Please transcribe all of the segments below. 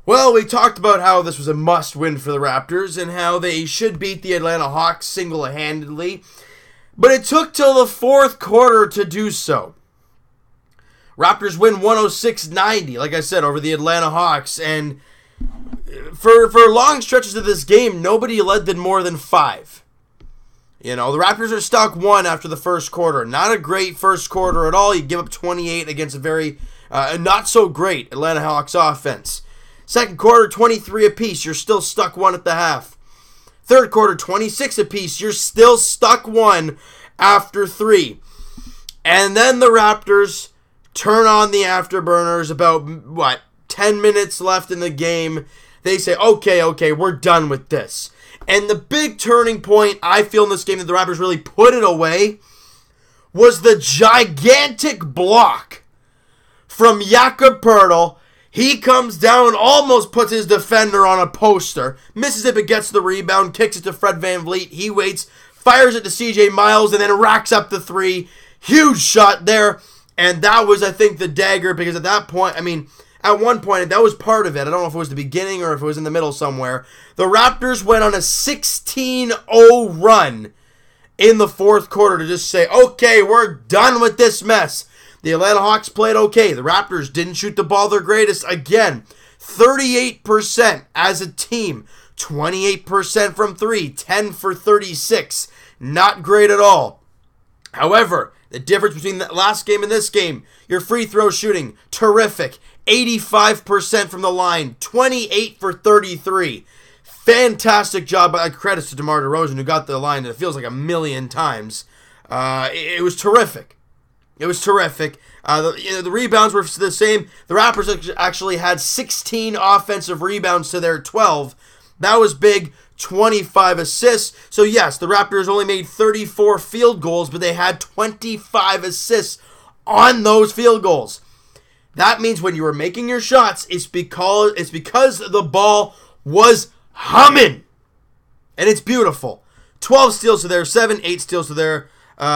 Well, we talked about how this was a must-win for the Raptors and how they should beat the Atlanta Hawks single-handedly, but it took till the fourth quarter to do so. Raptors win 106-90, like I said, over the Atlanta Hawks, and for long stretches of this game, nobody led them more than 5. You know, the Raptors are stuck 1 after the first quarter. Not a great first quarter at all. You give up 28 against a very not-so-great Atlanta Hawks offense. Second quarter, 23 apiece. You're still stuck 1 at the half. Third quarter, 26 apiece. You're still stuck 1 after 3. And then the Raptors turn on the afterburners about, 10 minutes left in the game. They say, okay, we're done with this. And the big turning point I feel in this game that the Raptors really put it away was the gigantic block from Jakob Poeltl. He comes down, almost puts his defender on a poster, misses it but gets the rebound, kicks it to Fred VanVleet. He waits, fires it to CJ Miles, and then racks up the 3. Huge shot there. And that was, I think, the dagger, because at that point, at one point, that was part of it. I don't know if it was the beginning or if it was in the middle somewhere. The Raptors went on a 16-0 run in the fourth quarter to just say, okay, we're done with this mess. The Atlanta Hawks played okay. The Raptors didn't shoot the ball their greatest. Again, 38% as a team, 28% from 3, 10 for 36. Not great at all. However, the difference between the last game and this game, your free throw shooting, terrific. 85% from the line, 28 for 33. Fantastic job. Credits to DeMar DeRozan, who got the line, it feels like a million times. It was terrific. It was terrific. The rebounds were the same. The Raptors actually had 16 offensive rebounds to their 12. That was big. 25 assists. So yes, the Raptors only made 34 field goals, but they had 25 assists on those field goals. That means when you were making your shots, it's because the ball was humming. And it's beautiful. 12 steals to their 7, 8 steals to their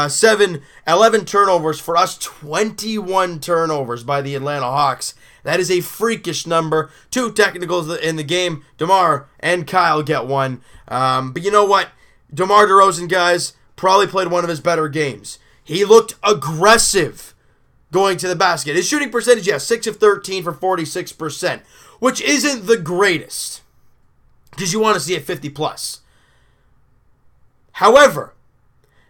7, 11 turnovers for us, 21 turnovers by the Atlanta Hawks. That is a freakish number. 2 technicals in the game. DeMar and Kyle get 1. But you know what? DeMar DeRozan, guys, probably played one of his better games. He looked aggressive going to the basket. His shooting percentage, 6 of 13 for 46%, which isn't the greatest, because you want to see it 50+. However,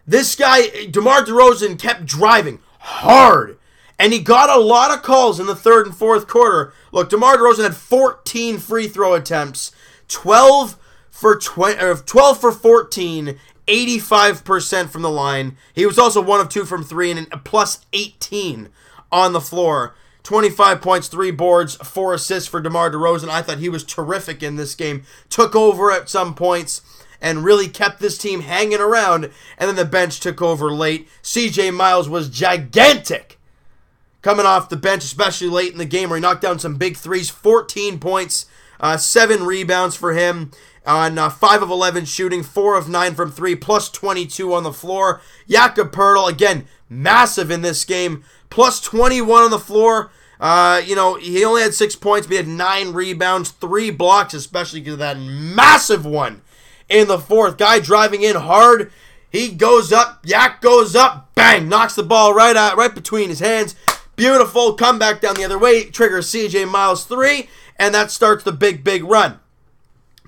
this guy, DeMar DeRozan, kept driving hard, and he got a lot of calls in the third and fourth quarter. Look, DeMar DeRozan had 14 free throw attempts, 12 for 14, 85% from the line. He was also 1 of 2 from 3 and a plus 18 on the floor. 25 points, 3 boards, 4 assists for DeMar DeRozan. I thought he was terrific in this game. Took over at some points and really kept this team hanging around. And then the bench took over late. CJ Miles was gigantic coming off the bench, especially late in the game where he knocked down some big threes. 14 points, 7 rebounds for him on 5 of 11 shooting, 4 of 9 from 3, plus 22 on the floor. Jakob Poeltl, again, massive in this game, plus 21 on the floor. He only had 6 points, but he had 9 rebounds, 3 blocks, especially because of that massive one in the fourth. Guy driving in hard. He goes up, Yak goes up, bang, knocks the ball right between his hands. Beautiful, come back down the other way, triggers CJ Miles 3, and that starts the big run.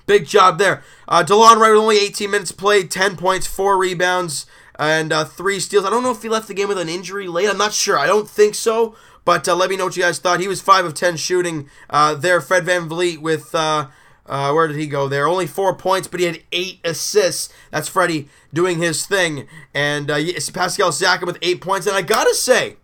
Big job there. DeLon Wright with only 18 minutes played, 10 points, 4 rebounds, and 3 steals. I don't know if he left the game with an injury late. I'm not sure. I don't think so, but let me know what you guys thought. He was 5 of 10 shooting there. Fred VanVleet with, where did he go there? Only 4 points, but he had 8 assists. That's Freddie doing his thing. And Pascal Siakam with 8 points. And I gotta say,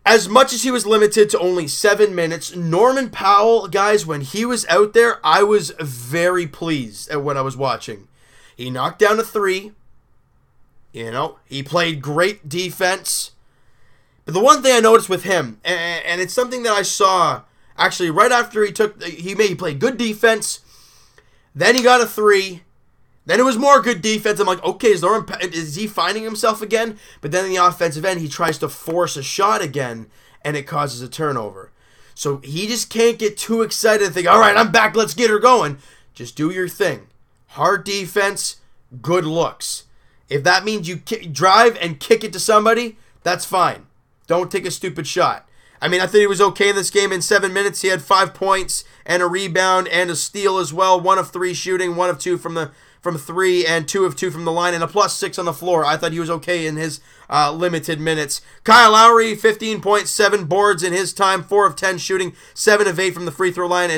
as much as he was limited to only 7 minutes, Norman Powell, guys, when he was out there, I was very pleased at what I was watching. He knocked down a 3. He played great defense. But the one thing I noticed with him, and it's something that I saw actually right after he played good defense, then he got a 3. Then it was more good defense. I'm like, okay, is he finding himself again? But then in the offensive end, he tries to force a shot again, and it causes a turnover. So he just can't get too excited and think, all right, I'm back, let's get her going. Just do your thing. Hard defense, good looks. If that means you drive and kick it to somebody, that's fine. Don't take a stupid shot. I mean, I think he was okay in this game. In 7 minutes, he had 5 points and a rebound and a steal as well. 1 of 3 shooting, 1 of 2 from 3, and 2 of 2 from the line, and a +6 on the floor. I thought he was okay in his limited minutes. Kyle Lowry, 15.7 boards in his time, 4 of 10 shooting, 7 of 8 from the free throw line,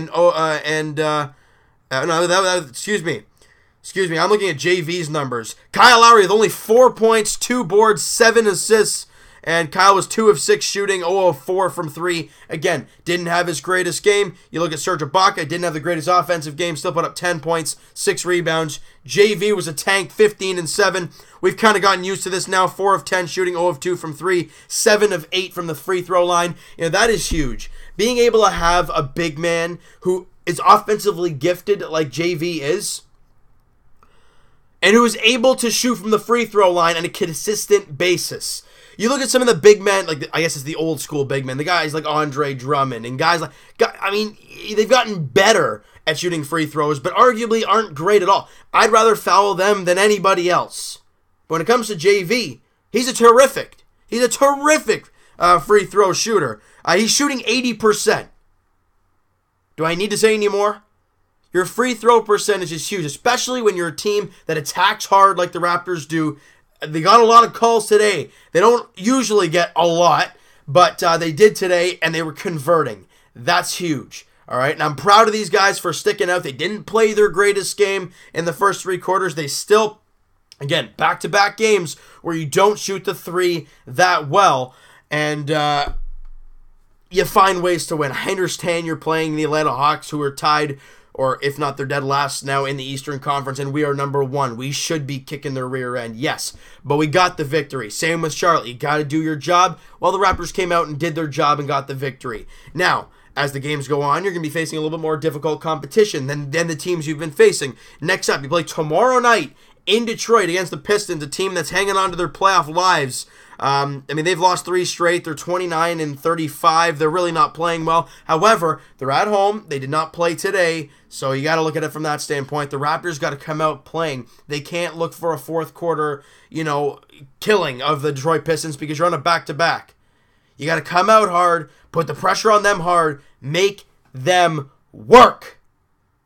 Excuse me, I'm looking at JV's numbers. Kyle Lowry with only 4 points, 2 boards, 7 assists, and Kyle was 2 of 6 shooting, 0 of 4 from 3. Again, didn't have his greatest game. You look at Serge Ibaka, didn't have the greatest offensive game, still put up 10 points, 6 rebounds. JV was a tank, 15 and 7. We've kind of gotten used to this now. 4 of 10 shooting, 0 of 2 from 3, 7 of 8 from the free throw line. You know, that is huge. Being able to have a big man who is offensively gifted like JV is, and who is able to shoot from the free throw line on a consistent basis. You look at some of the big men, like I guess it's the old school big men, the guys like Andre Drummond and guys like, I mean, they've gotten better at shooting free throws, but arguably aren't great at all. I'd rather foul them than anybody else. But when it comes to JV, he's a terrific free throw shooter. He's shooting 80%. Do I need to say any more? Your free throw percentage is huge, especially when you're a team that attacks hard like the Raptors do. They got a lot of calls today. They don't usually get a lot, but they did today, and they were converting. That's huge. All right, and I'm proud of these guys for sticking out. They didn't play their greatest game in the first 3 quarters. They still, again, back-to-back games where you don't shoot the 3 that well, and you find ways to win. I understand you're playing the Atlanta Hawks, who are tied, or if not, they're dead last now in the Eastern Conference, and we are number 1. We should be kicking their rear end, yes, but we got the victory. Same with Charlotte. You got to do your job. Well, the Raptors came out and did their job and got the victory. Now, as the games go on, you're going to be facing a little bit more difficult competition than the teams you've been facing. Next up, you play tomorrow night in Detroit against the Pistons, a team that's hanging on to their playoff lives. I mean, they've lost 3 straight. They're 29 and 35. They're really not playing well. However, they're at home. They did not play today, so you got to look at it from that standpoint. The Raptors got to come out playing. They can't look for a fourth quarter, killing of the Detroit Pistons because you're on a back-to-back. You got to come out hard, put the pressure on them hard, make them work.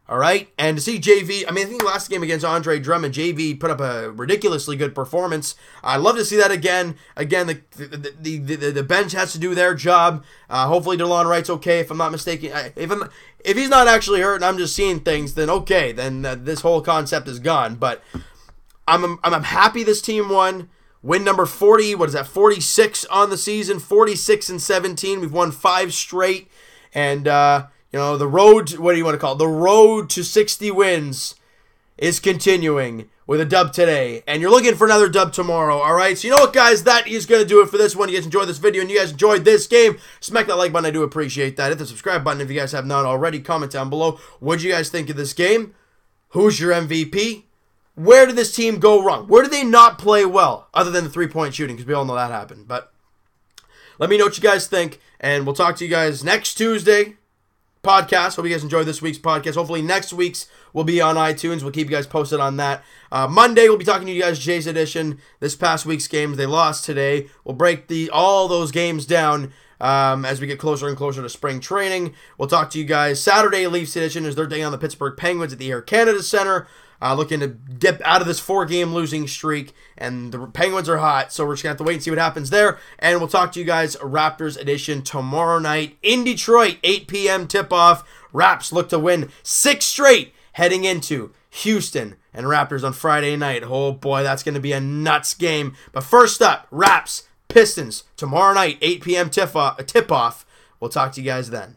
All right? And to see JV, I think last game against Andre Drummond, JV put up a ridiculously good performance. I'd love to see that again. Again, the bench has to do their job. Hopefully DeLon Wright's okay, if I'm not mistaken. If he's not actually hurt and I'm just seeing things, then okay, then this whole concept is gone. But I'm happy this team won. Win number 40, 46 on the season, 46 and 17. We've won 5 straight. And, the road, what do you want to call it? The road to 60 wins is continuing with a dub today. And you're looking for another dub tomorrow, all right? So you know what, guys? That is going to do it for this one. You guys enjoyed this video and you guys enjoyed this game. Smack that like button. I do appreciate that. Hit the subscribe button if you guys have not already. Comment down below. What did you guys think of this game? Who's your MVP? Where did this team go wrong? Where did they not play well, other than the 3-point shooting? Because we all know that happened. But let me know what you guys think, and we'll talk to you guys next Tuesday podcast. Hope you guys enjoyed this week's podcast. Hopefully next week's will be on iTunes. We'll keep you guys posted on that. Monday, we'll be talking to you guys Jay's Edition. This past week's games, they lost today. We'll break all those games down as we get closer and closer to spring training. We'll talk to you guys Saturday. Leafs Edition is their day on the Pittsburgh Penguins at the Air Canada Center. Looking to dip out of this 4-game losing streak, and the Penguins are hot, so we're just going to have to wait and see what happens there, and we'll talk to you guys Raptors edition tomorrow night in Detroit, 8 p.m. tip-off. Raps look to win 6 straight heading into Houston and Raptors on Friday night. Oh boy, that's going to be a nuts game. But first up, Raps, Pistons, tomorrow night, 8 p.m. tip-off. We'll talk to you guys then.